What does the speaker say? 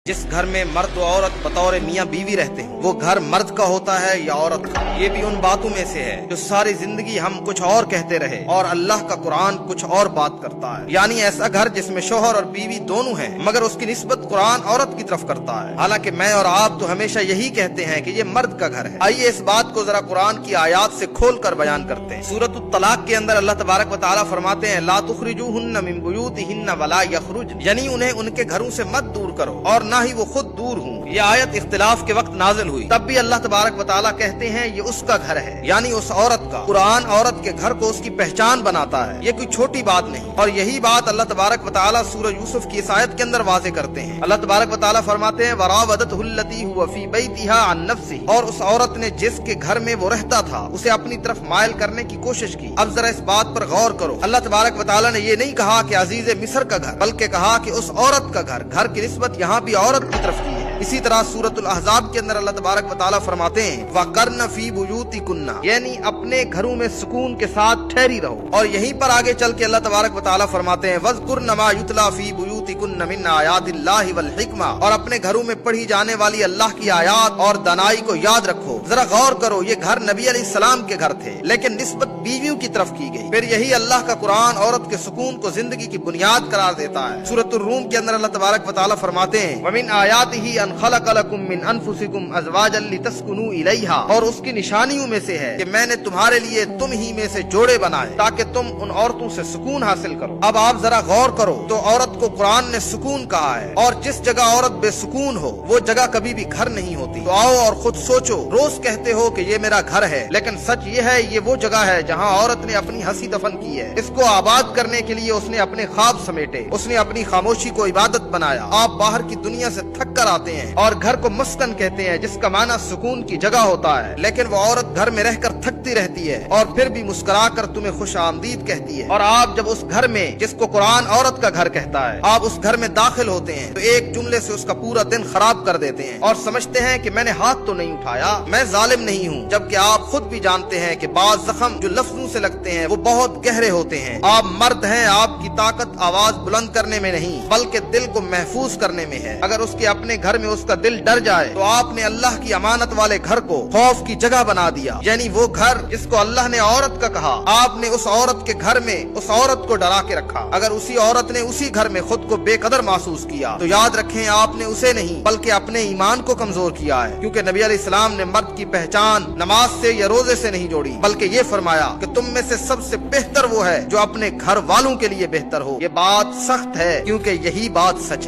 جس گھر میں مرد و عورت بطور میاں بیوی رہتے ہیں وہ گھر مرد کا ہوتا ہے یا عورت کا؟ یہ بھی ان باتوں میں سے ہے جو ساری زندگی ہم کچھ اور کہتے رہے اور اللہ کا قرآن کچھ اور بات کرتا ہے، یعنی ایسا گھر جس میں شوہر اور بیوی دونوں ہیں مگر اس کی نسبت قرآن عورت کی طرف کرتا ہے، حالانکہ میں اور آپ تو ہمیشہ یہی کہتے ہیں کہ یہ مرد کا گھر ہے۔ آئیے اس بات کو ذرا قرآن کی آیات سے کھول کر بیان کرتے ہیں۔ سورۃ الطلاق کے اندر اللہ تبارک و تعالیٰ فرماتے ہیں لا تخرجوہن من بیوتہن ولا یخرجن، یعنی انہیں ان کے گھروں سے مت دور کرو اور نہ ہی وہ خود دور ہوں۔ یہ آیت اختلاف کے وقت نازل ہوئی، تب بھی اللہ تبارک و تعالیٰ کہتے ہیں یہ اس کا گھر ہے، یعنی اس عورت کا۔ قرآن عورت کے گھر کو اس کی پہچان بناتا ہے، یہ کوئی چھوٹی بات نہیں، اور یہی بات اللہ تبارک و تعالیٰ سورہ یوسف کی اس آیت کے اندر واضح کرتے ہیں۔ اللہ تبارک و تعالیٰ فرماتے ہیں وراودته التي هو في بيتها عن نفسه، اور اس عورت نے جس کے گھر میں وہ رہتا تھا اسے اپنی طرف مائل کرنے کی کوشش کی۔ اب ذرا اس بات پر غور کرو، اللہ تبارک و تعالیٰ نے یہ نہیں کہا کہ عزیز مصر کا گھر، بلکہ کہا کہ اس عورت کا گھر۔ گھر کی نسبت یہاں بھی عورت کی طرف کی ہے۔ اسی طرح سورۃ الاحزاب کے اندر اللہ تبارک و تعالیٰ فرماتے ہیں وَقَرْنَ فِي بُيُوتِكُنَّ، یعنی اپنے گھروں میں سکون کے ساتھ ٹھہری رہو۔ اور یہیں پر آگے چل کے اللہ تبارک و تعالیٰ فرماتے ہیں وَاذْكُرْنَ مَا يُتْلَى فِي بُيُوتِكُنَّ مِنْ آيَاتِ اللَّهِ وَالْحِكْمَةِ، اور اپنے گھروں میں پڑھی جانے والی اللہ کی آیات اور دانائی کو یاد رکھو۔ ذرا غور کرو، یہ گھر نبی علیہ السلام کے گھر تھے لیکن نسبت بیویوں کی طرف کی گئی۔ پھر یہی اللہ کا قرآن عورت کے سکون کو زندگی کی بنیاد قرار دیتا ہے۔ سورۃ الروم کے اندر اللہ تبارک و تعالیٰ فرماتے ہیں وَمِنْ آيَاتِهِ أَنْ خَلَقَ لَكُم مِّنْ أَنفُسِكُمْ أَزْوَاجًا لِتَسْكُنُوا إِلَيْهَا، اور اس کی نشانیوں میں سے ہے کہ میں نے تمہارے لیے تم ہی میں سے جوڑے بنائے تاکہ تم ان عورتوں سے سکون حاصل کرو۔ اب آپ ذرا غور کرو تو عورت کو قرآن نے سکون کہا ہے، اور جس جگہ عورت بے سکون ہو وہ جگہ کبھی بھی گھر نہیں ہوتی۔ تو آؤ اور خود سوچو، روز کہتے ہو کہ یہ میرا گھر ہے، لیکن سچ یہ ہے یہ وہ جگہ ہے جہاں عورت نے اپنی ہنسی دفن کی ہے۔ اس کو آباد کرنے کے لیے اس نے اپنے خواب سمیٹے، اس نے اپنی خاموشی کو عبادت بنایا۔ آپ باہر کی دنیا سے تھک کر آتے ہیں اور گھر کو مسکن کہتے ہیں جس کا معنی سکون کی جگہ ہوتا ہے، لیکن وہ عورت گھر میں رہ کر تھکتی رہتی ہے اور پھر بھی مسکرا کر تمہیں خوش آمدید کہتی ہے۔ اور آپ جب اس گھر میں جس کو قرآن عورت کا گھر کہتا ہے آپ اس گھر میں داخل ہوتے ہیں تو ایک جملے سے اس کا پورا دن خراب کر دیتے ہیں اور سمجھتے ہیں کہ میں نے ہاتھ تو نہیں اٹھایا، میں ظالم نہیں ہوں، جبکہ آپ خود بھی جانتے ہیں کہ بعض زخم جو لفظوں سے لگتے ہیں وہ بہت گہرے ہوتے ہیں۔ آپ مرد ہیں، آپ کی طاقت آواز بلند کرنے میں نہیں بلکہ دل کو محفوظ کرنے میں ہے۔ اگر اس کے اپنے گھر میں اس کا دل ڈر جائے تو آپ نے اللہ کی امانت والے گھر کو خوف کی جگہ بنا دیا، یعنی وہ گھر جس کو اللہ نے عورت کا کہا آپ نے اس عورت کے گھر میں اس عورت کو ڈرا کے رکھا۔ اگر اسی عورت نے اسی گھر میں خود کو بے قدر محسوس کیا تو یاد رکھیں آپ نے اسے نہیں بلکہ اپنے ایمان کو کمزور کیا ہے، کیونکہ نبی علیہ السلام نے مرد کی پہچان نماز سے یا روزے سے نہیں جوڑی بلکہ یہ فرمایا کہ تم میں سے سب سے بہتر وہ ہے جو اپنے گھر والوں کے لیے بہتر ہو۔ یہ بات سخت ہے کیونکہ یہی بات سچ ہے۔